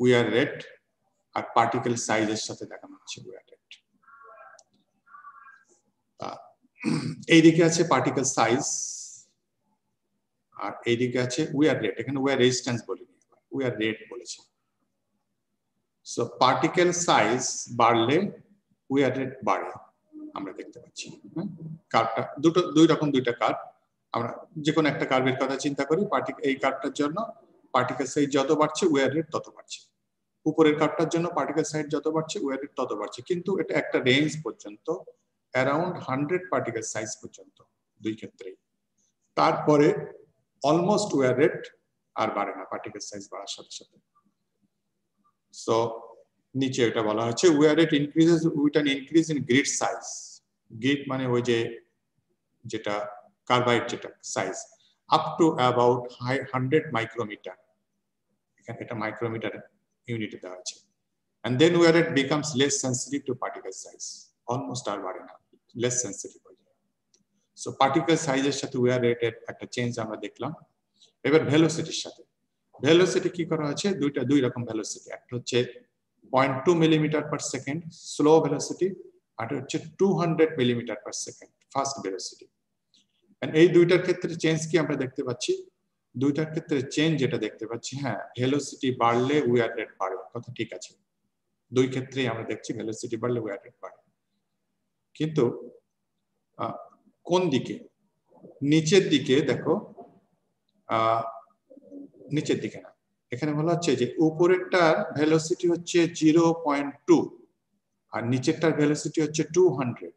উইয়ার রেট, আর পার্টিকেল সাইজের সাথে দেখানো হচ্ছে উইয়ার রেট। এইদিকে আছে পার্টিকেল সাইজ, আর এইদিকে আছে উইয়ার রেট। এখানে উইয়ার রেজিস্ট্যান্স বলিনি, উইয়ার রেট বলেছে। সো পার্টিকেল সাইজ বাড়লে উইয়ার রেট বাড়ে, আমরা দেখতে পাচ্ছি। কার্ভটা দুই রকম, দুইটা কার্ভ। আমরা যে কোনো একটা কার্ভের কথা চিন্তা করি, এই কার্ভটার জন্য পার্টিকেল সাইজ যত বাড়ছে উইয়ার রেট তত বাড়ছে। উপরের কার্ভটার জন্য পার্টিকেল সাইজ যত বাড়ছে উইয়ার রেট তত বাড়ছে। কিন্তু এটা একটা রেঞ্জ পর্যন্ত, অ্যারাউন্ড 100 পার্টিকেল সাইজ পর্যন্ত দুই ক্ষেত্রেই। তারপরে অলমোস্ট উইয়ার রেট আর বাড়ে না পার্টিকেল সাইজ বাড়ার সাথে সাথে। সো নিচে এটা বলা হচ্ছে wear rate increases with an increase in grid size. Grid মানে ওই যে যেটা কার্বাইড যেটা size, up to about 100 micrometre. এখানে এটা মাইক্রোমিটার ইউনিটে দেওয়া আছে। And then wear rate becomes less sensitive to particle size, almost আর বাড়ে না, less sensitive হয়ে যায়। সো পার্টিকেল সাইজের সাথে wear rate এর একটা চেঞ্জ আমরা দেখলাম। এবার ভেলোসিটির সাথে, ভেলোসিটি কি করা হচ্ছে, দুই রকম ভেলোসিটি। একটা হচ্ছে 0.2 millimetre per second slow velocity, আর হচ্ছে 200 millimetre per second fast velocity. এই দুইটার ক্ষেত্রে চেঞ্জ কি আমরা দেখতে পাচ্ছি? দুইটার ক্ষেত্রে চেঞ্জ যেটা দেখতে পাচ্ছি, হ্যাঁ, ভেলোসিটি বাড়লে উইয়ার রেট বাড়ে, কথা ঠিক আছে। দুই ক্ষেত্রেই আমরা দেখছি ভেলোসিটি বাড়লে উইয়ার রেট বাড়ে। কিন্তু কোন দিকে? নিচের দিকে দেখো, নিচের দিকে না, এখানে বলা হচ্ছে যে উপরেরটার ভেলোসিটি হচ্ছে 0.2 আর নিচেরটার ভেলোসিটি হচ্ছে 200।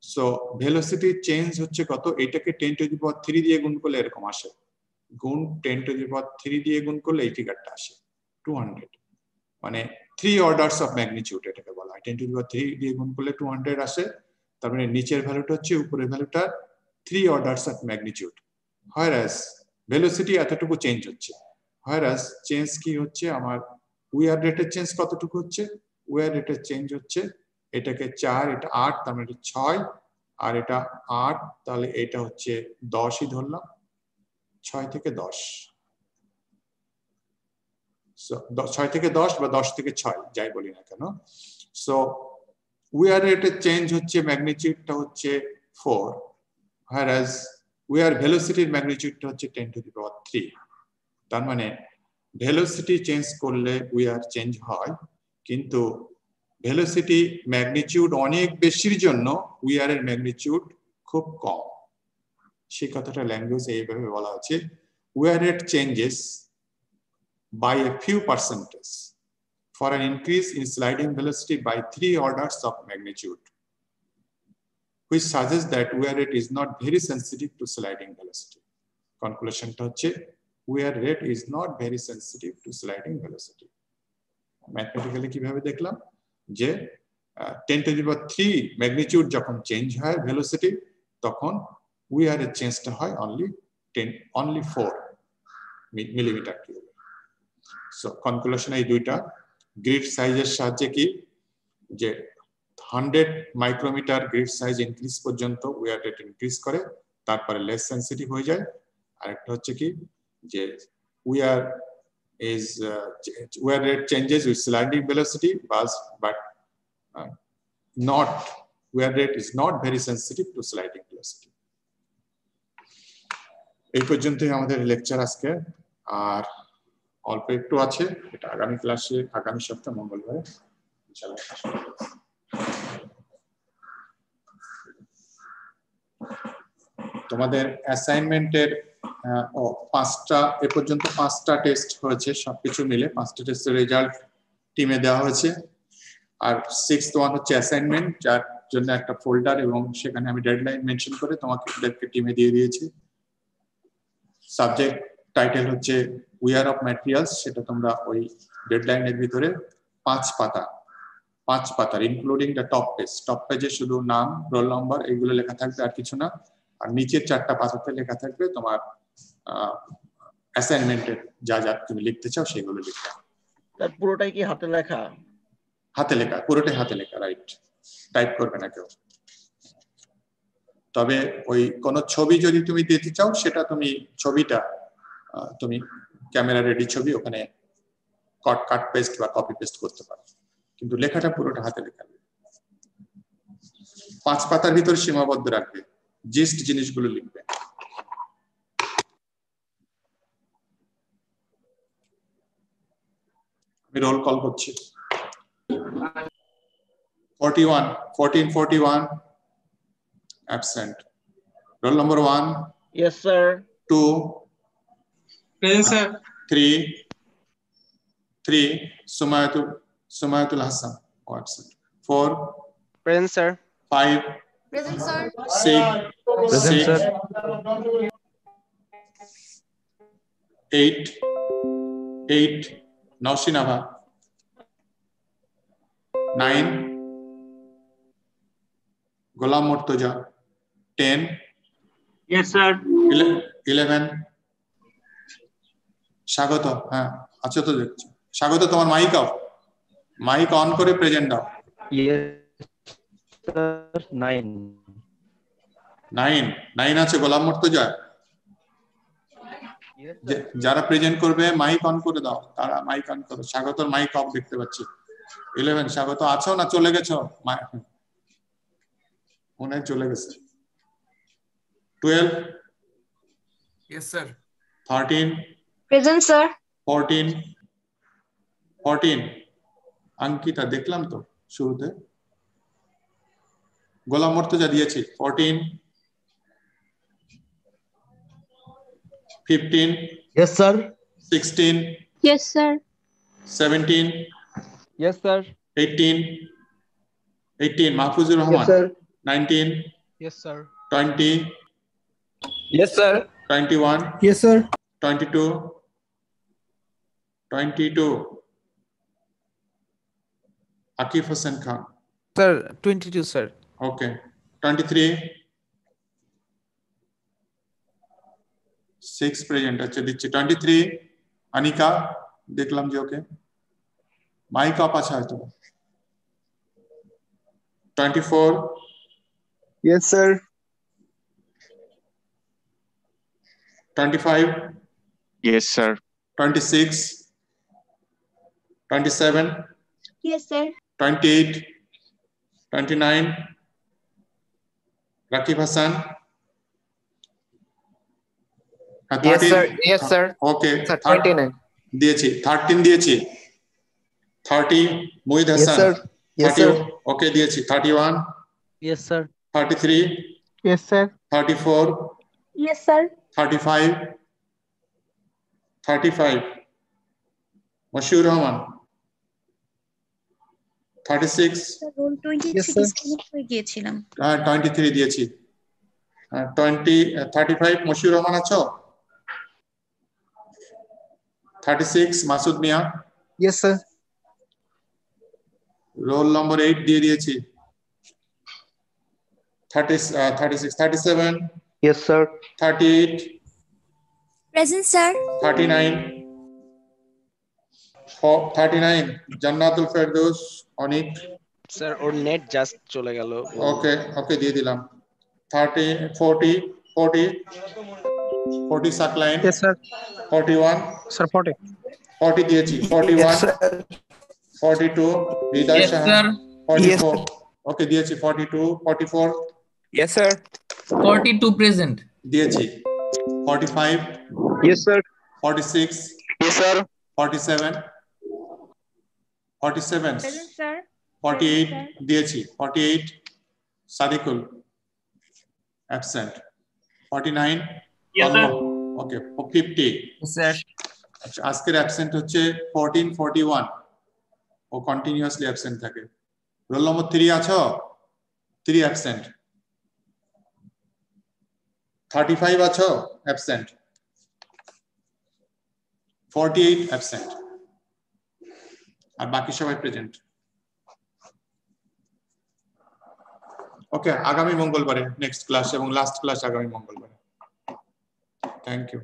সো ভেলোসিটি চেঞ্জ হচ্ছে কত? এটাকে 10⁻³ দিয়ে গুণ করলে এরকম আসে। গুণ 10 টু দি পাওয়ার 3 দিয়ে গুণ করলে এই ফিগারটা আসে 200, মানে 3 অর্ডারস অফ ম্যাগনিটিউড এটাকে বলা হয়। 10 টু দি পাওয়ার 3 দিয়ে গুণ করলে 200 আসে, তার মানে নিচের ভ্যালুটা হচ্ছে উপরের ভ্যালুটা 3 orders of magnitude. whereas velocity এতটুকু চেঞ্জ হচ্ছে, whereas চেঞ্জ কি হচ্ছে আমার উইয়ার রেটের চেঞ্জ কতটুকু হচ্ছে, উইয়ার রেটের চেঞ্জ হচ্ছে এটাকে 4 এটা 8 তার মানে 6 আর এটা 8 তাহলে এটা হচ্ছে 10ই ধরলাম, 6 থেকে 10, 6 থেকে 10 বা 10 থেকে 6 যাই বলি না কেন। সো উইয়ার রেটের চেঞ্জ হচ্ছে ম্যাগনিটিউডটা হচ্ছে 4, whereas উইয়ার ভেলোসিটির ম্যাগনিটিউডটা হচ্ছে 10 টু দি পাওয়ার 3। তার মানে ভেলোসিটি চেঞ্জ করলে উইয়ার চেঞ্জ হয়, কিন্তু ভেলোসিটি ম্যাগনিটিউড অনেক বেশির জন্য উইয়ারের ম্যাগনিটিউড খুব কম। সেই কথাটা ল্যাঙ্গুয়েজে এইভাবে বলা আছে, wear rate changes by a few percentage for an increase in sliding velocity by 3 orders of magnitude, which suggests that wear rate is not very sensitive to sliding velocity. Conclusion টা হচ্ছে wear rate is not very sensitive to sliding velocity. Mathematically কিভাবে দেখলাম যে 10 to the power 3 magnitude যখন change হয় velocity, তখন wear এর চেঞ্জটা হয় only 4 millimetre cube. So conclusion এই দুইটা গ্রিড সাইজের সাহায্যে কি যে 100 মাইক্রোমিটার গ্রিড সাইজ ইনক্রিজ পর্যন্ত উইয়ার রেট ইনক্রিজ করে, তারপরে লেস সেনসিটিভ হয়ে যায়। আরেকটা হচ্ছে কি যে wear rate changes with sliding velocity but not wear rate is not very sensitive to sliding velocity. এই পর্যন্তই আমাদের লেকচার আজকে, আর অল্প একটু আছে, এটা আগামী ক্লাসে আগামী সপ্তাহ মঙ্গলবারে ইনশাআল্লাহ। তোমাদের অ্যাসাইনমেন্টের 5টা এ পর্যন্ত 5টা টেস্ট হয়েছে, সবকিছু মিলে 5টা টেস্টের রেজাল্ট টিমে দেওয়া হয়েছে। আর 6th ওয়ান হচ্ছে অ্যাসাইনমেন্ট, যার জন্য একটা ফোল্ডার এবং সেখানে আমি ডেডলাইন মেনশন করে তোমাকে টিমে দিয়ে দিয়েছি। সাবজেক্ট টাইটেল হচ্ছে উইয়ার অফ ম্যাটেরিয়ালস, সেটা তোমরা ওই ডেডলাইনের ভিতরে 5 পাতার ইনক্লুডিং দ্য টপ পেজে শুধু নাম, রোল নাম্বার এইগুলো লেখা থাকবে, আর কিছু না। আর নিচের 4টা পাতাতে লেখা থাকবে তোমার অ্যাসাইনমেন্টের যা যা তুমি লিখতে চাও সেগুলো লিখতে। তার পুরোটাই কি হাতে লেখা? হাতে লেখা, পুরোটাই হাতে লেখা, রাইট, টাইপ করবে না কেউ। তবে ওই কোন ছবি যদি তুমি দিতে চাও, সেটা তুমি ছবিটা তুমি ক্যামেরা রেডি ছবি ওখানে কাট পেস্ট বা কপি পেস্ট করতে পারো, কিন্তু লেখাটা পুরোটা হাতে লেখা। 5 পাতার ভিতর সীমাবদ্ধ রাখবে, জিস্ট জিনিসগুলো লিখবে। আমি রোল কল করছি। 41 absent. Roll number 1. Yes sir. 2. Present sir. 3 Sumayatul Hassan absent. 4. Present sir. 5. Present sir. 6. Present sir. 8 Naushinava. 9 Golam Murtaja. 10. Yes sir. 11 স্বাগত। হ্যাঁ আচ্ছা, তো দেখছি স্বাগত, তোমার মাইক অন করে প্রেজেন্ট দাও। Yes sir. 9 আছে গোলাম মুর্তজা। যারা প্রেজেন্ট করবে মাইক অন করে দাও, তারা মাইক অন করো। স্বাগতর মাইক অফ দেখতে পাচ্ছি। 11 স্বাগত আছো না চলে গেছো? মনে হয় চলে গেছে। 12 Yes sir. 13 Present sir. 14 Ankita দেখলাম তো শুরুতে। গোলাম মুর্তজা দিয়েছি 14 15 Yes sir. 16 Yes sir. 17 Yes sir. 18 Mahfuzur Rahman. 19 Yes sir. 20 Yes sir. 21 Yes sir. 22 Akif Hussain Khan. Sir, 22, sir. Okay. 23 6 present আচ্ছা দিচ্ছি 23 আনিকা দেখলাম যে ওকে মাইক অফ আছে হয়তো 24 Yes, sir. 25 Yes, sir. 26 27 Yes, sir. 28 29 Rakib Hassan. Yes, sir. Yes, sir. Okay. Sir, 29. দিয়েছি 13 দিয়েছি 30 Muhid Yes, Hasan sir. Yes, 30 sir. ওকে দিয়েছি 31 Yes, sir. 33 Yes, sir. 34 Yes, sir. 35 Moshiur Rahman 36 roll 23 Yes, sir. Disconnect হয়ে গিয়েছিলাম 23 দিয়েছি 35 মশিউর রহমান আছো 36 Masud Mia Yes, sir. Roll number 8 দিয়ে দিয়েছি 36 37 Yes, sir. 38 present sir 39 Jannatul Ferdous Anik sir ওর নেট জাস্ট চলে গেল ওকে দিয়ে দিলাম 40 সাকলাইন Yes, sir. 41 Sir, 40. 40 দিয়েছি 41 42 হৃদয় Yes, সাহা sir. 44 ওকে দিয়েছি 42 44 Yes, sir. 42 present. দিয়েছি 45 Yes, sir. 46 Yes, sir. 47 present sir 48 দিয়েছি 48 সাদিকুল absent 49 Yes, sir. ওকে 50 Yes, sir. আচ্ছা আজকের অ্যাবসেন্ট হচ্ছে 14 41 ও কন্টিনিউয়াসলি অ্যাবসেন্ট থাকে রোল নম্বর 3 আছো 3 অ্যাবসেন্ট 35 আছো অ্যাবসেন্ট 48 অ্যাবসেন্ট আর বাকি সবাই প্রেজেন্ট ওকে আগামী মঙ্গলবারে নেক্সট ক্লাস এবং লাস্ট ক্লাস আগামী মঙ্গলবারে থ্যাংক ইউ